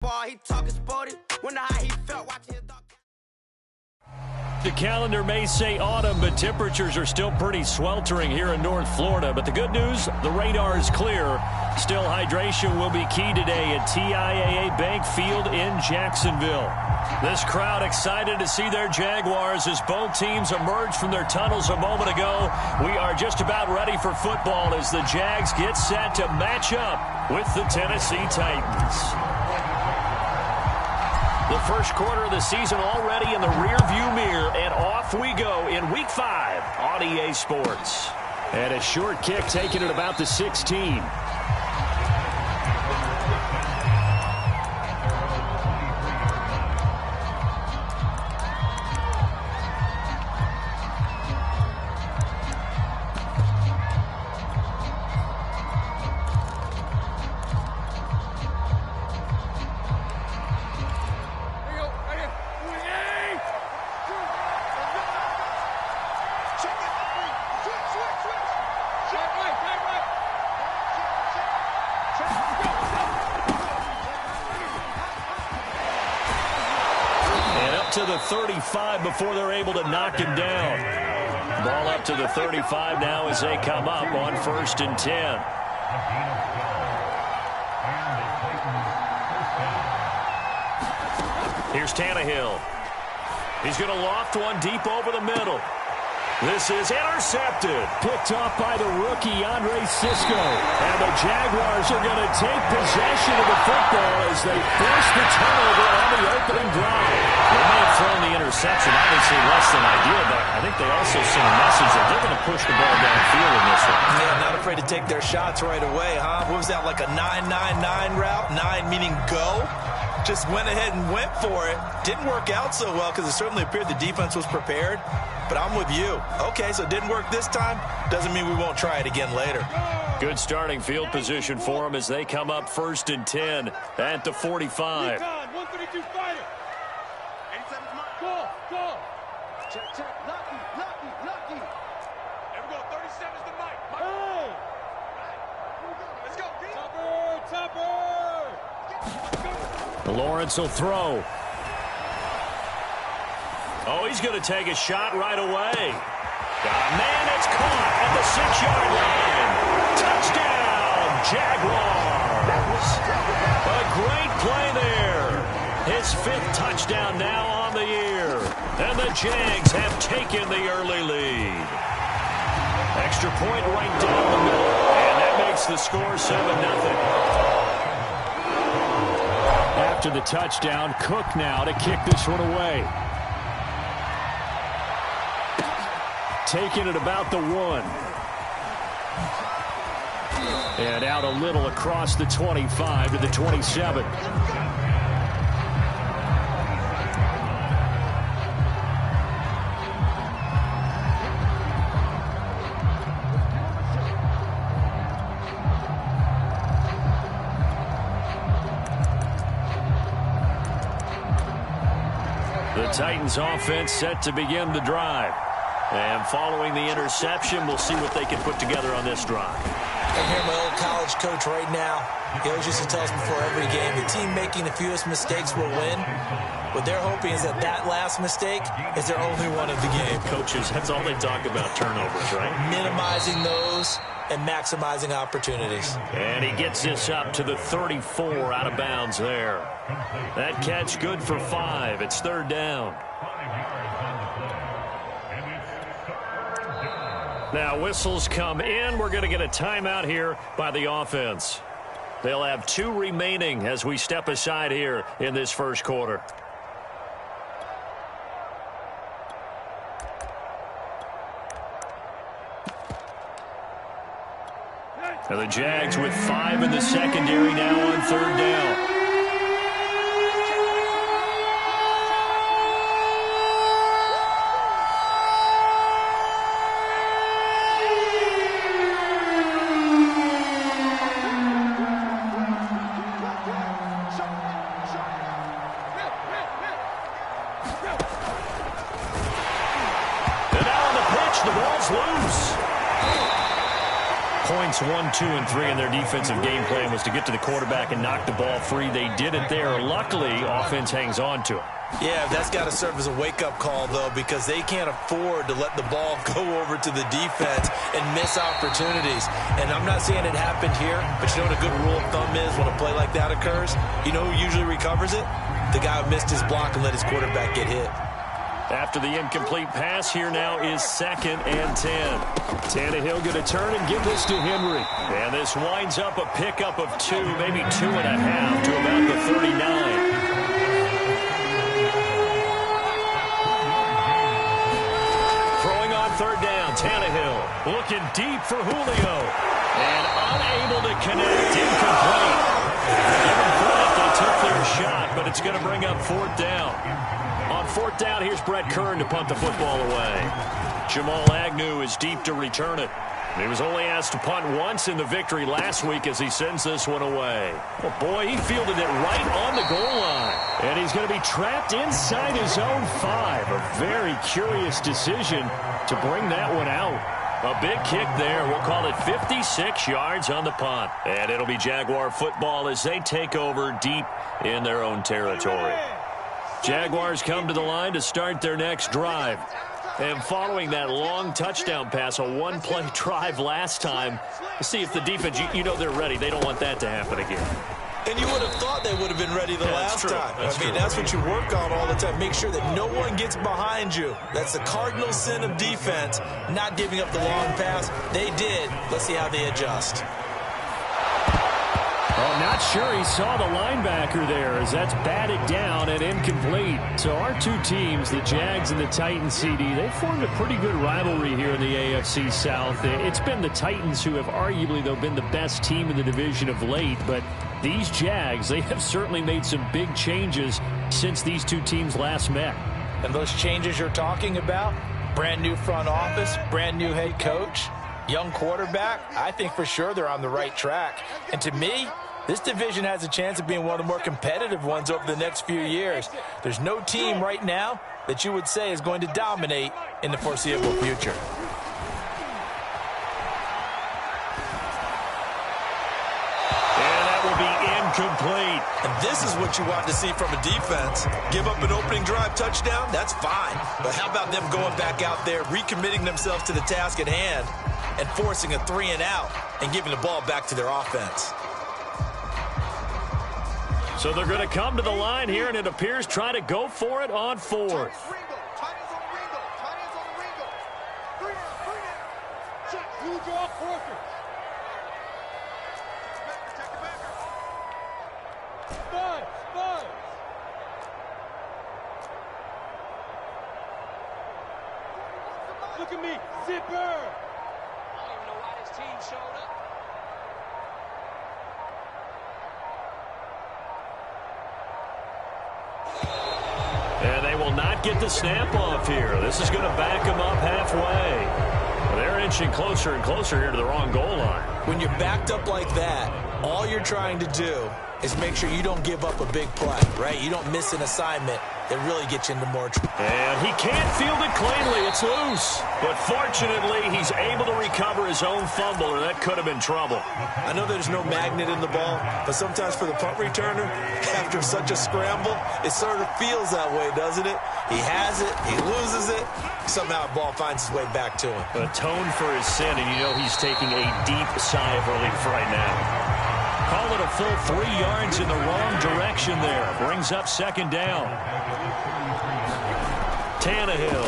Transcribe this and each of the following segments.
He talking sporty. Wonder how he felt watching his dog. The calendar may say autumn, but temperatures are still pretty sweltering here in North Florida. But the good news, the radar is clear. Still, hydration will be key today at TIAA Bank Field in Jacksonville. This crowd excited to see their Jaguars as both teams emerged from their tunnels a moment ago. We are just about ready for football as the Jags get set to match up with the Tennessee Titans. The first quarter of the season already in the rearview mirror, and off we go in Week 5 on EA Sports. And a short kick taken at about the 16. To the 35 before they're able to knock him down. Ball up to the 35 now as they come up on 1st and 10. Here's Tannehill. He's going to loft one deep over the middle. This is intercepted. Picked off by the rookie, Andre Cisco. And the Jaguars are going to take possession of the football as they force the turnover on the opening drive. They may have thrown the interception, obviously less than ideal, but I think they also sent a message that they're going to push the ball downfield in this one. Yeah, not afraid to take their shots right away, huh? What was that, like a 9-9-9 route? 9 meaning go? Just went ahead and went for it. Didn't work out so well because it certainly appeared the defense was prepared. But I'm with you. Okay, so it didn't work this time. Doesn't mean we won't try it again later. Good starting field position for them as they come up 1st and 10 at the 45. 132 fighter. 87's mine. Go. Check. Lucky. There we go. 37's the mic. Hey. Let's go. Topper. Lawrence will throw. Oh, he's going to take a shot right away. Got a man that's caught at the 6-yard line. Touchdown, Jaguars. A great play there. His 5th touchdown now on the year. And the Jags have taken the early lead. Extra point right down the middle. And that makes the score 7-0. After the touchdown, Cook now to kick this one away. Taking it about the 1. And out a little across the 25 to the 27. The Titans offense set to begin the drive. And following the interception, we'll see what they can put together on this drive. I hear my old college coach right now. He always used to tell us before every game, the team making the fewest mistakes will win. What they're hoping is that last mistake is their only one of the game. Coaches, that's all they talk about, turnovers, right? Minimizing those and maximizing opportunities. And he gets this up to the 34 out of bounds there. That catch good for 5. It's 3rd down. Now whistles come in. We're going to get a timeout here by the offense. They'll have 2 remaining as we step aside here in this first quarter. And the Jags with 5 in the secondary now on 3rd down. points 1, 2, and 3 in their defensive game plan was to get to the quarterback and knock the ball free. They did it there. Luckily, offense hangs on to it. Yeah, that's got to serve as a wake-up call, though, because they can't afford to let the ball go over to the defense and miss opportunities. And I'm not saying it happened here, but you know what a good rule of thumb is when a play like that occurs? You know who usually recovers it? The guy who missed his block and let his quarterback get hit. After the incomplete pass, here now is 2nd and 10. Tannehill going to turn and give this to Henry. And this winds up a pickup of 2, maybe 2.5 to about the 39. Third down, Tannehill looking deep for Julio. And unable to connect, incomplete. Give them credit, they took their shot, but it's going to bring up 4th down. On 4th down, here's Brett Kern to punt the football away. Jamal Agnew is deep to return it. He was only asked to punt once in the victory last week as he sends this one away. Well, boy, he fielded it right on the goal line. And he's going to be trapped inside his own 5. A very curious decision to bring that one out. A big kick there. We'll call it 56 yards on the punt. And it'll be Jaguar football as they take over deep in their own territory. Jaguars come to the line to start their next drive. And following that long touchdown pass, a one-play drive last time, see if the defense, you know they're ready. They don't want that to happen again. And you would have thought they would have been ready the last time. That's what you work on all the time. Make sure that no one gets behind you. That's the cardinal sin of defense, not giving up the long pass. They did. Let's see how they adjust. Well, not sure he saw the linebacker there as that's batted down and incomplete. So our two teams, the Jags and the Titans, CD, they've formed a pretty good rivalry here in the AFC South. It's been the Titans who have arguably, though, been the best team in the division of late. But these Jags, they have certainly made some big changes since these two teams last met. And those changes you're talking about, brand new front office, brand new head coach, young quarterback, I think for sure they're on the right track. And to me, this division has a chance of being one of the more competitive ones over the next few years. There's no team right now that you would say is going to dominate in the foreseeable future. And that will be incomplete. And this is what you want to see from a defense. Give up an opening drive touchdown, that's fine. But how about them going back out there, recommitting themselves to the task at hand, and forcing a 3-and-out and giving the ball back to their offense? So they're going to come to the line here, and it appears try to go for it on 4th. Look at me, zipper! I don't even know why this team showed up. And they will not get the snap off here. This is going to back them up halfway. They're inching closer and closer here to the wrong goal line. When you're backed up like that, all you're trying to do is make sure you don't give up a big play, right? You don't miss an assignment that really gets you into more trouble. And he can't field it cleanly. It's loose. But fortunately, he's able to recover his own fumble, or that could have been trouble. I know there's no magnet in the ball, but sometimes for the punt returner, after such a scramble, it sort of feels that way, doesn't it? He has it, he loses it, somehow the ball finds its way back to him. Atone for his sin, and you know he's taking a deep sigh of relief right now. Call it a full 3 yards in the wrong direction there. Brings up 2nd down. Tannehill.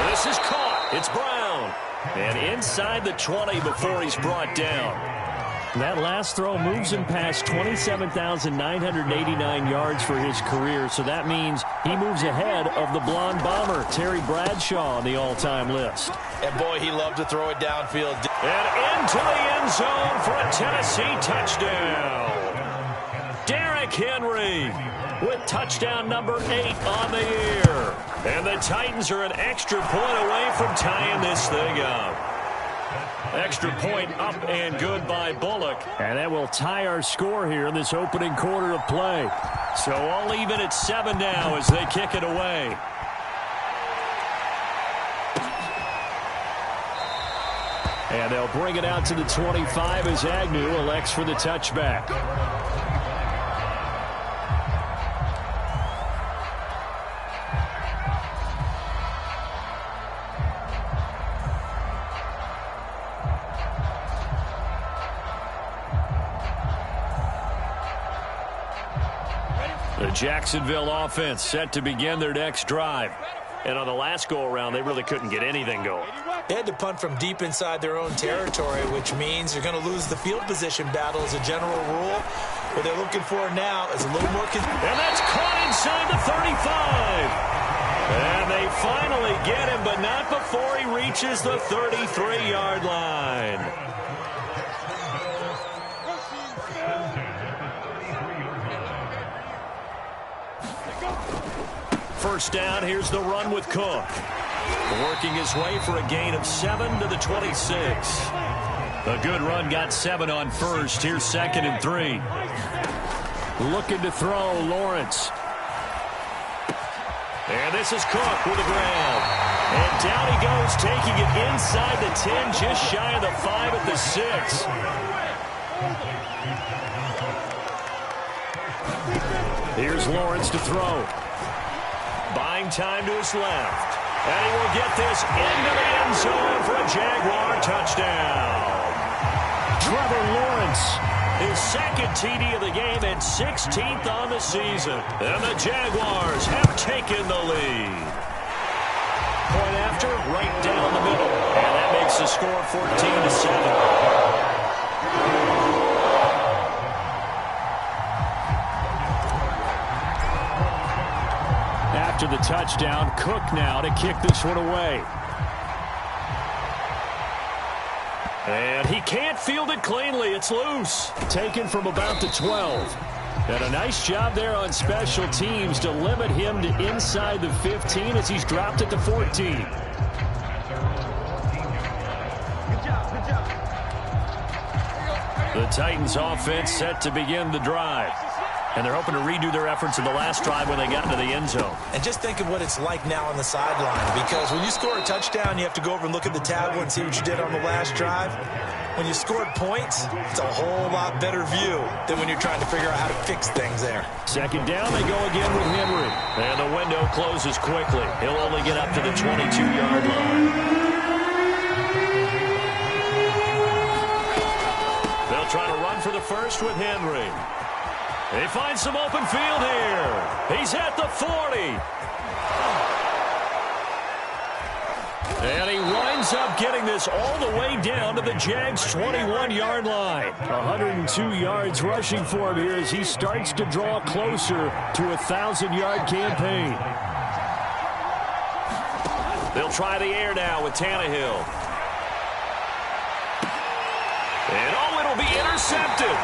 This is caught. It's Brown. And inside the 20 before he's brought down. That last throw moves him past 27,989 yards for his career, so that means he moves ahead of the blonde bomber, Terry Bradshaw, on the all-time list. And boy, he loved to throw it downfield. And into the end zone for a Tennessee touchdown. Derrick Henry with touchdown number 8 on the year. And the Titans are an extra point away from tying this thing up. Extra point up and good by Bullock. And that will tie our score here in this opening quarter of play. So all even at 7 now as they kick it away. And they'll bring it out to the 25 as Agnew elects for the touchback. The Jacksonville offense set to begin their next drive. And on the last go-around, they really couldn't get anything going. They had to punt from deep inside their own territory, which means you're going to lose the field position battle as a general rule. What they're looking for now is a little more... And that's caught inside the 35. And they finally get him, but not before he reaches the 33-yard line. First down, here's the run with Cook. Working his way for a gain of 7 to the 26. A good run got 7 on first. Here's 2nd and 3. Looking to throw, Lawrence. And this is Cook with a grab. And down he goes, taking it inside the 10, just shy of the 5 at the 6. Here's Lawrence to throw. Buying time to his left. And he will get this into the end zone for a Jaguar touchdown. Trevor Lawrence, his 2nd TD of the game and 16th on the season. And the Jaguars have taken the lead. Point after, right down the middle. And that makes the score 14-7. After the touchdown, Cook now to kick this one away. And he can't field it cleanly. It's loose. Taken from about the 12. And a nice job there on special teams to limit him to inside the 15 as he's dropped it to 14. Good job. The Titans offense set to begin the drive. And they're hoping to redo their efforts in the last drive when they got into the end zone. And just think of what it's like now on the sideline, because when you score a touchdown, you have to go over and look at the tablet and see what you did on the last drive. When you scored points, it's a whole lot better view than when you're trying to figure out how to fix things there. 2nd down, they go again with Henry. And the window closes quickly. He'll only get up to the 22-yard line. They'll try to run for the first with Henry. They find some open field here. He's at the 40. And he winds up getting this all the way down to the Jags' 21-yard line. 102 yards rushing for him here as he starts to draw closer to a 1,000-yard campaign. They'll try the air now with Tannehill. And it'll be intercepted.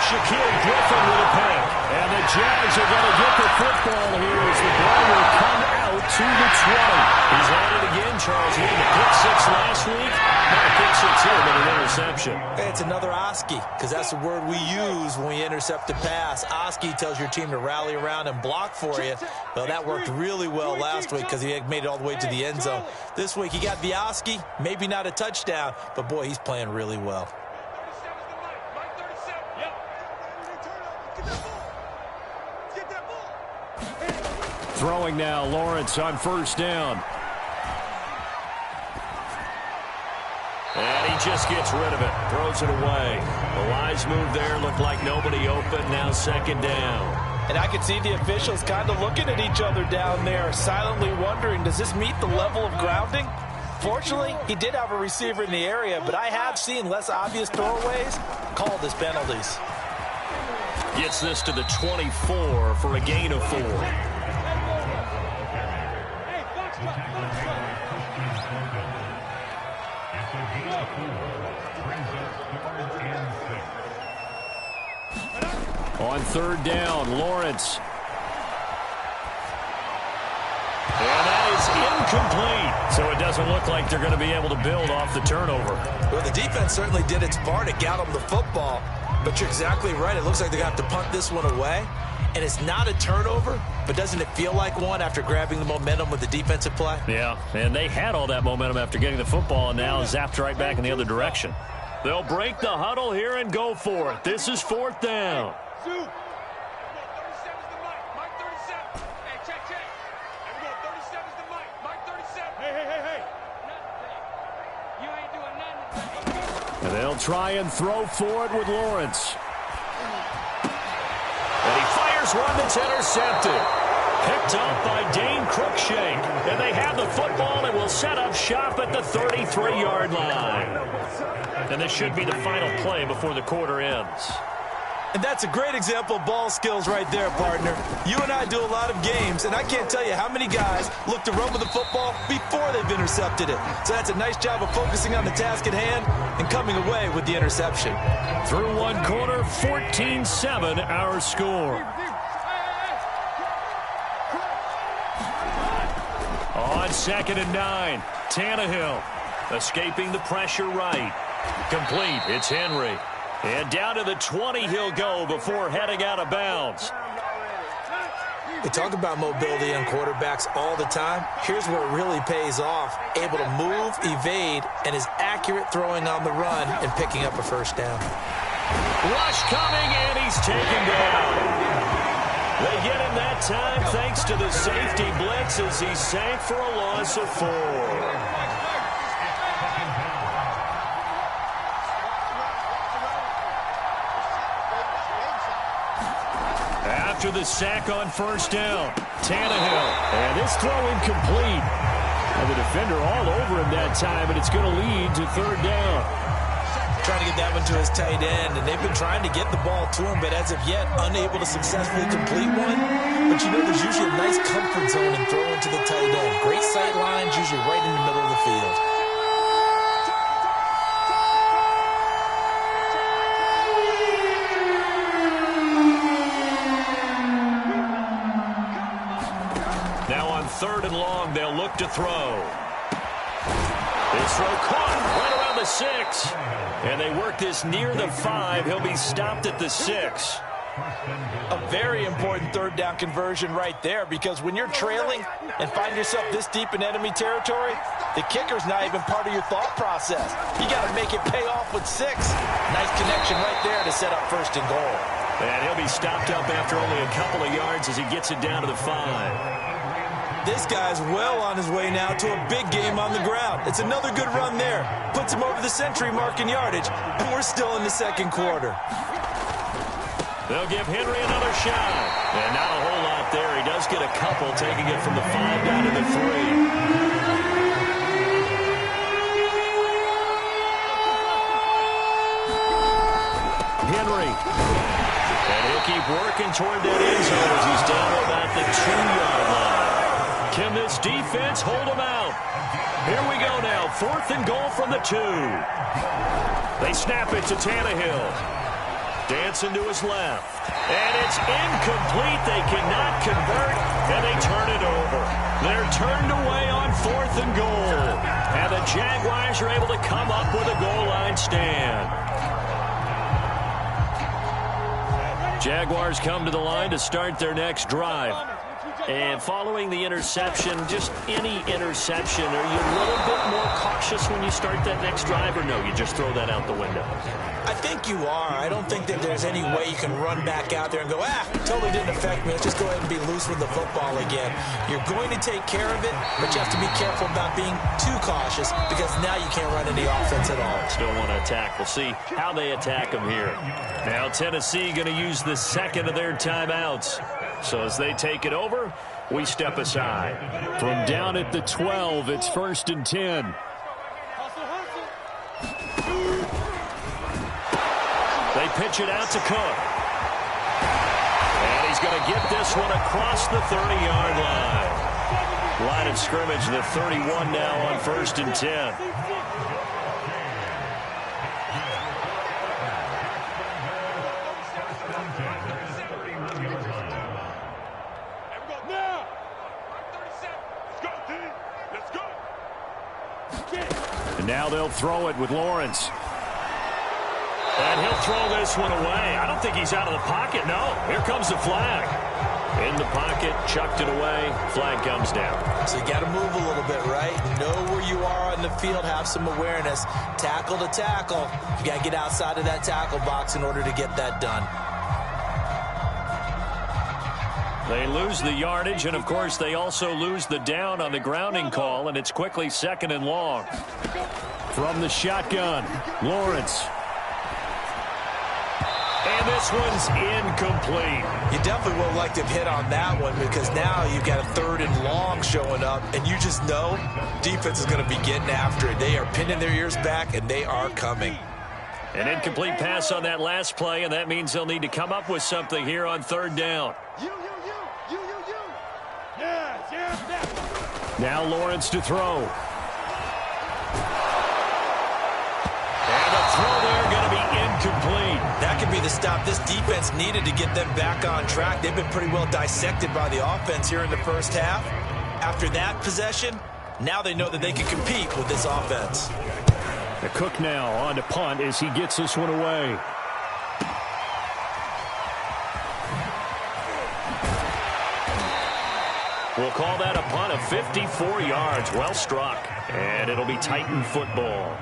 Shaquille Griffin with a pick. And the Jags are going to get the football here as the ball will come out to the 20. He's at it again, Charles. He had a pick 6 last week. Not a pick 6 here, but an interception. It's another Oski, because that's the word we use when we intercept a pass. Oski tells your team to rally around and block for you. Well, that worked really well last week because he made it all the way to the end zone. This week he got the Oski, maybe not a touchdown, but boy, he's playing really well. Throwing now, Lawrence on first down. And he just gets rid of it, throws it away. The wise move there, looked like nobody open, now 2nd down. And I could see the officials kind of looking at each other down there, silently wondering, does this meet the level of grounding? Fortunately, he did have a receiver in the area, but I have seen less obvious throwaways called as penalties. Gets this to the 24 for a gain of 4. On 3rd down, Lawrence. And that is incomplete. So it doesn't look like they're going to be able to build off the turnover. Well, the defense certainly did its part. It got them the football. But you're exactly right. It looks like they're going to have to punt this one away. And it's not a turnover, but doesn't it feel like one after grabbing the momentum with the defensive play? Yeah, and they had all that momentum after getting the football and now zapped right back in the other direction. They'll break the huddle here and go for it. This is 4th down. And they'll try and throw for it with Lawrence. And he fires one that's intercepted. Picked up by Dane Cruikshank. And they have the football and will set up shop at the 33-yard line. And this should be the final play before the quarter ends. And that's a great example of ball skills right there, partner. You and I do a lot of games, and I can't tell you how many guys look to run with the football before they've intercepted it. So that's a nice job of focusing on the task at hand and coming away with the interception. Through one quarter, 14-7 our score. On 2nd and 9, Tannehill escaping the pressure right. Complete, it's Henry. And down to the 20 he'll go before heading out of bounds. We talk about mobility on quarterbacks all the time. Here's where it really pays off. Able to move, evade, and is accurate throwing on the run and picking up a first down. Rush coming, and he's taken down. They get him that time thanks to the safety blitz as he sank for a loss of 4. After the sack on first down, Tannehill. And this throw incomplete. And the defender all over him that time, and it's going to lead to 3rd down. Trying to get that one to his tight end, and they've been trying to get the ball to him, but as of yet, unable to successfully complete one. But you know, there's usually a nice comfort zone in throwing to the tight end. Great sight lines, usually right in the middle of the field. Now on 3rd and long, they'll look to throw. This throw caught right around the 6. And they work this near the 5. He'll be stopped at the 6. A very important 3rd down conversion right there, because when you're trailing and find yourself this deep in enemy territory, the kicker's not even part of your thought process. You got to make it pay off with 6. Nice connection right there to set up 1st and goal. And he'll be stopped up after only a couple of yards as he gets it down to the 5. This guy's well on his way now to a big game on the ground. It's another good run there. Puts him over the century mark in yardage, and we're still in the 2nd quarter. They'll give Henry another shot. And not a whole lot there. He does get a couple, taking it from the 5 down to the 3. Henry. And he'll keep working toward that end zone as he's down to about the 2-yard line. Can this defense hold him out? Here we go now. 4th and goal from the 2. They snap it to Tannehill. Dancing to his left. And it's incomplete. They cannot convert, and they turn it over. They're turned away on 4th and goal. And the Jaguars are able to come up with a goal line stand. Jaguars come to the line to start their next drive. And following the interception, just any interception, are you a little bit more cautious when you start that next drive, or no, you just throw that out the window? I think you are. I don't think that there's any way you can run back out there and go, totally didn't affect me. Let's just go ahead and be loose with the football again. You're going to take care of it, but you have to be careful about being too cautious, because now you can't run any offense at all. Still want to attack. We'll see how they attack them here. Now Tennessee going to use the 2nd of their timeouts. So as they take it over, we step aside. From down at the 12, it's 1st and 10. They pitch it out to Cook. And he's going to get this one across the 30-yard line. Line of scrimmage, the 31 now on 1st and 10. Now they'll throw it with Lawrence. And he'll throw this one away. I don't think he's out of the pocket. No, here comes the flag. In the pocket, chucked it away. Flag comes down. So you got to move a little bit, right? Know where you are on the field. Have some awareness. Tackle to tackle. You got to get outside of that tackle box in order to get that done. They lose the yardage, and, of course, they also lose the down on the grounding call, and it's quickly 2nd and long. From the shotgun, Lawrence. And this one's incomplete. You definitely would have liked to have hit on that one because now you've got a 3rd and long showing up, and you just know defense is going to be getting after it. They are pinning their ears back, and they are coming. An incomplete pass on that last play, and that means they'll need to come up with something here on 3rd down. Now Lawrence to throw. And a throw there going to be incomplete. That could be the stop this defense needed to get them back on track. They've been pretty well dissected by the offense here in the first half. After that possession, now they know that they can compete with this offense. The Cook now on to punt as he gets this one away. We'll call that a punt of 54 yards. Well struck. And it'll be Titan football.